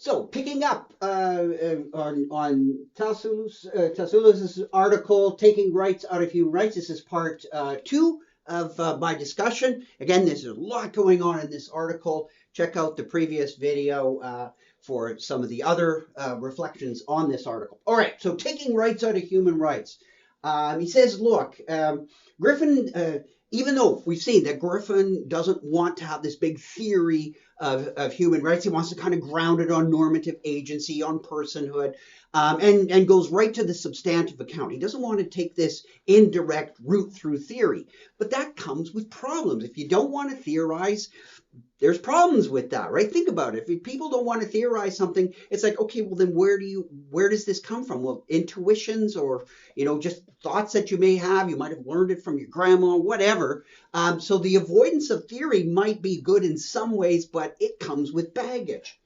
So picking up on Tasiolas' article, Taking Rights Out of Human Rights, this is part two of my discussion. Again, there's a lot going on in this article. Check out the previous video for some of the other reflections on this article. All right, so taking rights out of human rights. He says, look, Griffin, even though we've seen that Griffin doesn't want to have this big theory of human rights, he wants to kind of ground it on normative agency, on personhood, and goes right to the substantive account. He doesn't want to take this indirect route through theory, but that comes with problems. If you don't want to theorize, there's problems with that, right? Think about it. If people don't want to theorize something, it's like, okay, well then where does this come from? Well, intuitions or, just thoughts that you may have. You might have learned it from your grandma, whatever. So the avoidance of theory might be good in some ways, but it comes with baggage.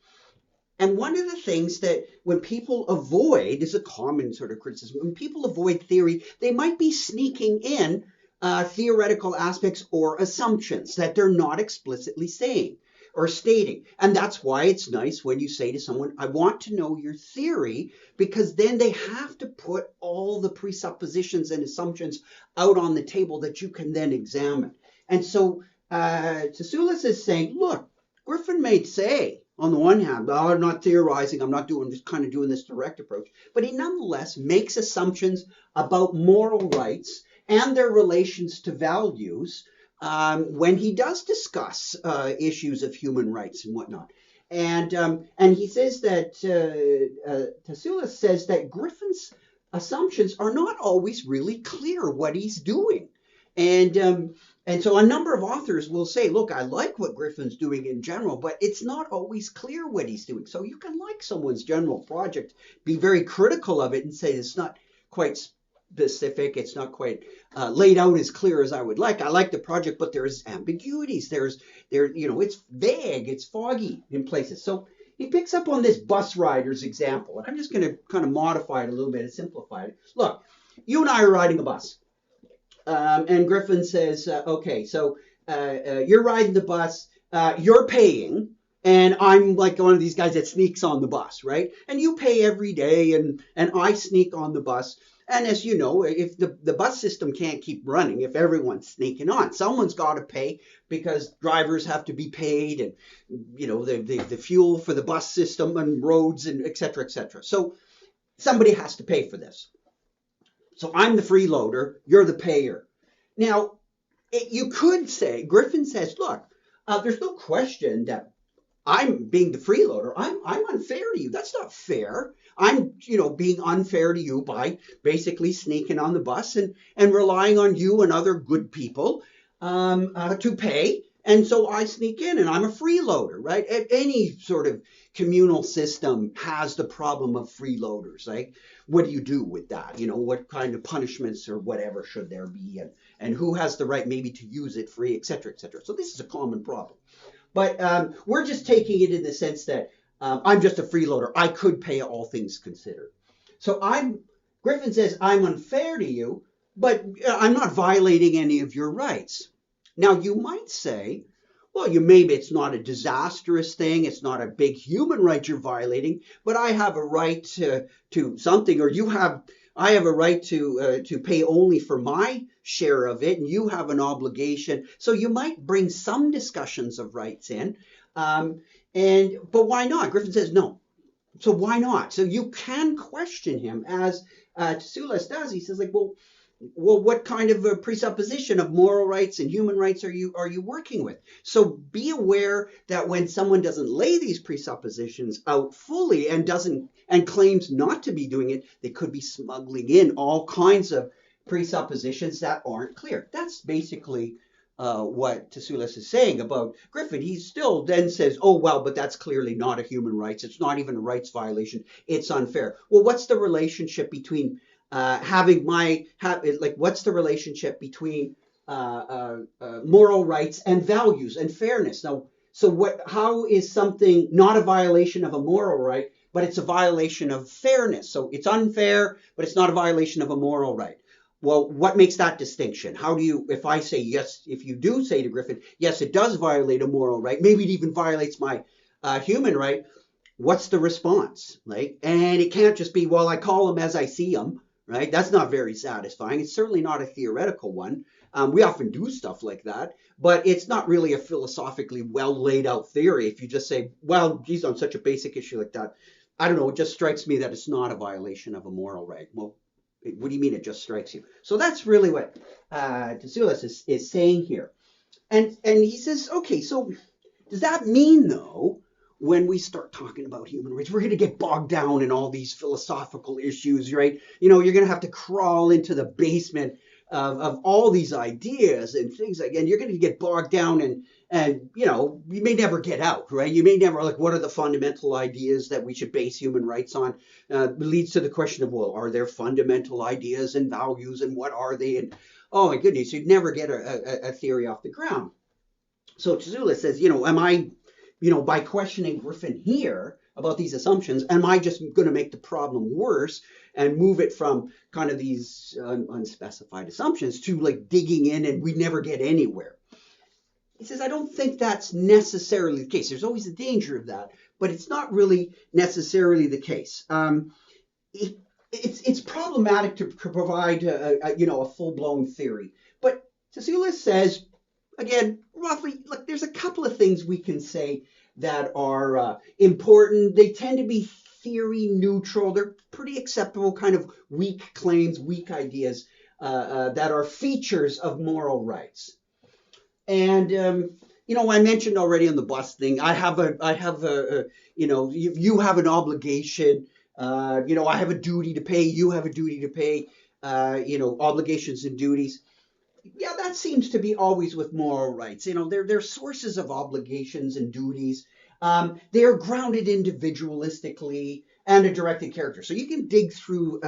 And one of the things that when people avoid is a common sort of criticism. When people avoid theory, they might be sneaking in theoretical aspects or assumptions that they're not explicitly saying or stating. And that's why it's nice when you say to someone, I want to know your theory, because then they have to put all the presuppositions and assumptions out on the table that you can then examine. And so Tasiolas is saying, look, Griffin may say, on the one hand, oh, I'm not theorizing, I'm just kind of doing this direct approach, but he nonetheless makes assumptions about moral rights and their relations to values when he does discuss issues of human rights and whatnot. And he says that, Tasiolas says that Griffin's assumptions are not always really clear what he's doing. And so a number of authors will say, look, I like what Griffin's doing in general, but it's not always clear what he's doing. So you can like someone's general project, be very critical of it and say it's not quite specific, it's not quite laid out as clear as I would like. I like the project, but there's ambiguities. It's vague, it's foggy in places. So he picks up on this bus rider's example, and I'm just going to kind of modify it a little bit and simplify it. Look, you and I are riding a bus. And Griffin says, okay, so you're riding the bus, you're paying, and I'm like one of these guys that sneaks on the bus, right? And you pay every day, and I sneak on the bus. And as you know, if the bus system can't keep running, if everyone's sneaking on, someone's got to pay because drivers have to be paid, and the fuel for the bus system and roads and et cetera, et cetera. So somebody has to pay for this. So I'm the freeloader, you're the payer. Now, you could say, Griffin says, look, there's no question that I'm being the freeloader. I'm unfair to you. That's not fair. I'm, being unfair to you by basically sneaking on the bus and relying on you and other good people to pay. And so I sneak in and I'm a freeloader, right? Any sort of communal system has the problem of freeloaders, right? What do you do with that? What kind of punishments or whatever should there be? And who has the right maybe to use it free, et cetera, et cetera. So this is a common problem. But we're just taking it in the sense that I'm just a freeloader. I could pay all things considered. So Griffin says, I'm unfair to you, but I'm not violating any of your rights. Now, you might say, well, maybe it's not a disastrous thing. It's not a big human right you're violating, but I have a right to something, or I have a right to pay only for my share of it, and you have an obligation. So you might bring some discussions of rights in, but why not? Griffin says no. So why not? So you can question him, as Tasiolas does. He says, like, well, what kind of a presupposition of moral rights and human rights are you working with? So be aware that when someone doesn't lay these presuppositions out fully and claims not to be doing it, they could be smuggling in all kinds of presuppositions that aren't clear. That's basically what Tasiolas is saying about Griffin. He still then says, oh, well, but that's clearly not a human rights. It's not even a rights violation. It's unfair. Well, what's the relationship between what's the relationship between moral rights and values and fairness? Now, so how is something not a violation of a moral right, but it's a violation of fairness? So it's unfair, but it's not a violation of a moral right. Well, what makes that distinction? If I say yes, if you do say to Griffin, yes, it does violate a moral right, maybe it even violates my human right, what's the response, right? And it can't just be, well, I call them as I see them, right? That's not very satisfying. It's certainly not a theoretical one. We often do stuff like that, but it's not really a philosophically well laid out theory. If you just say, well, geez, on such a basic issue like that, I don't know, it just strikes me that it's not a violation of a moral right. Well, what do you mean it just strikes you? So that's really what Tasiolas is saying here. And he says, okay, so does that mean, though, when we start talking about human rights, we're going to get bogged down in all these philosophical issues, right? You know, you're going to have to crawl into the basement of all these ideas and things like, and you're going to get bogged down and you know, you may never get out, right? You may never, like, what are the fundamental ideas that we should base human rights on? Leads to the question of, well, are there fundamental ideas and values, and what are they? And oh my goodness, you'd never get a theory off the ground. So Tasiolas says, you know, am I, you know, by questioning Griffin here about these assumptions, am I just going to make the problem worse and move it from kind of these unspecified assumptions to like digging in and we never get anywhere? He says, I don't think that's necessarily the case. There's always a danger of that, but it's not really necessarily the case. It's problematic to provide you know, a full-blown theory. But Tasiolas says, again, roughly, look, there's a couple of things we can say that are important. They tend to be theory neutral. They're pretty acceptable, kind of weak claims, weak ideas that are features of moral rights. And you know, I mentioned already on the bus thing, I have a you know, you have an obligation. You know, I have a duty to pay. You have a duty to pay. You know, obligations and duties. Yeah, that seems to be always with moral rights. You know, they're sources of obligations and duties. They are grounded individualistically and a directed character. So you can dig through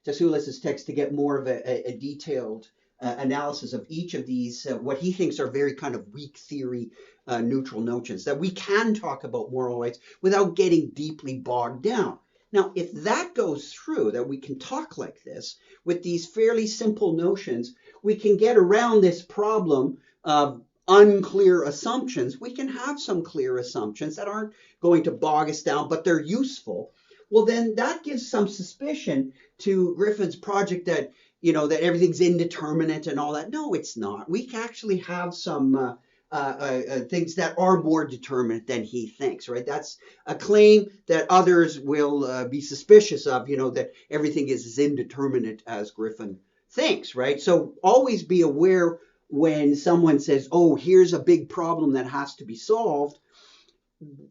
Tasiolas' text to get more of a detailed analysis of each of these, what he thinks are very kind of weak theory, neutral notions, that we can talk about moral rights without getting deeply bogged down. Now, if that goes through, that we can talk like this with these fairly simple notions, we can get around this problem of unclear assumptions. We can have some clear assumptions that aren't going to bog us down, but they're useful. Well, then that gives some suspicion to Griffin's project that, you know, that everything's indeterminate and all that. No, it's not. We actually have some things that are more determinate than he thinks, right? That's a claim that others will be suspicious of, you know, that everything is as indeterminate as Griffin thinks, right? So always be aware when someone says, oh, here's a big problem that has to be solved.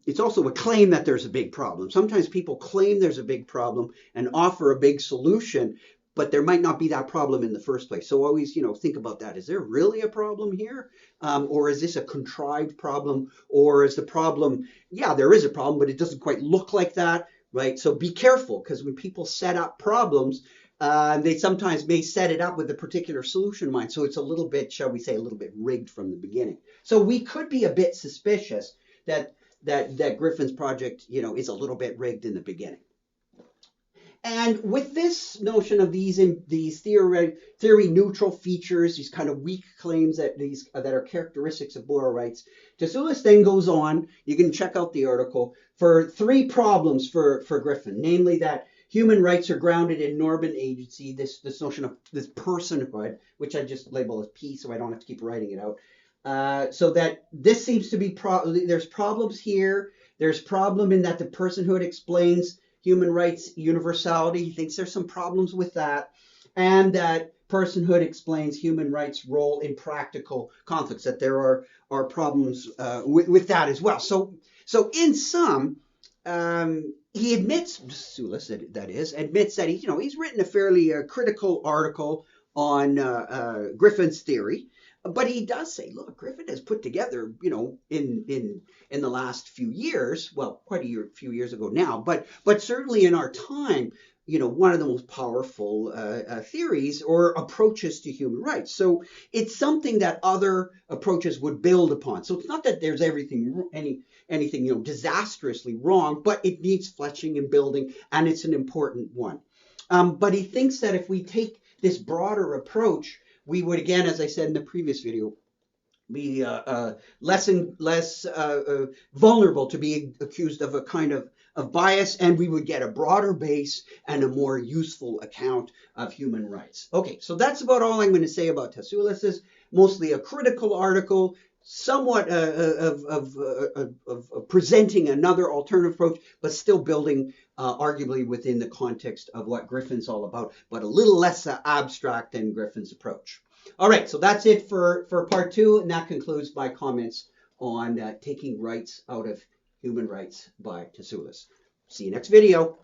It's also a claim that there's a big problem. Sometimes people claim there's a big problem and offer a big solution, but there might not be that problem in the first place. So always, you know, think about that. Is there really a problem here? Or is this a contrived problem? Or is the problem, yeah, there is a problem, but it doesn't quite look like that, right? So be careful, because when people set up problems, they sometimes may set it up with a particular solution in mind. So it's a little bit, shall we say, a little bit rigged from the beginning. So we could be a bit suspicious that Griffin's project, you know, is a little bit rigged in the beginning. And with this notion of these theory neutral features, these kind of weak claims that are characteristics of moral rights, Tasiolas then goes on, you can check out the article, for 3 problems for Griffin, namely that human rights are grounded in norm and agency, this notion of this personhood, which I just label as P so I don't have to keep writing it out. So that this seems to be, there's problems here, there's problem in that the personhood explains human rights universality. He thinks there's some problems with that, and that personhood explains human rights role in practical conflicts, that there are problems with that as well. So in sum, he admits, Tasiolas, that is, admits that he's written a fairly critical article on Griffin's theory. But he does say, look, Griffin has put together, in the last few years, well, quite a few years ago now, but certainly in our time, one of the most powerful theories or approaches to human rights. So it's something that other approaches would build upon. So it's not that there's anything disastrously wrong, but it needs fleshing and building, and it's an important one. But he thinks that if we take this broader approach, we would, again, as I said in the previous video, less and less vulnerable to being accused of a kind of bias, and we would get a broader base and a more useful account of human rights. Okay, so that's about all I'm going to say about Tasiolas. This is mostly a critical article, somewhat of presenting another alternative approach, but still building arguably within the context of what Griffin's all about, but a little less abstract than Griffin's approach. All right, so that's it for part two, and that concludes my comments on taking rights out of human rights by Tasiolas. See you next video.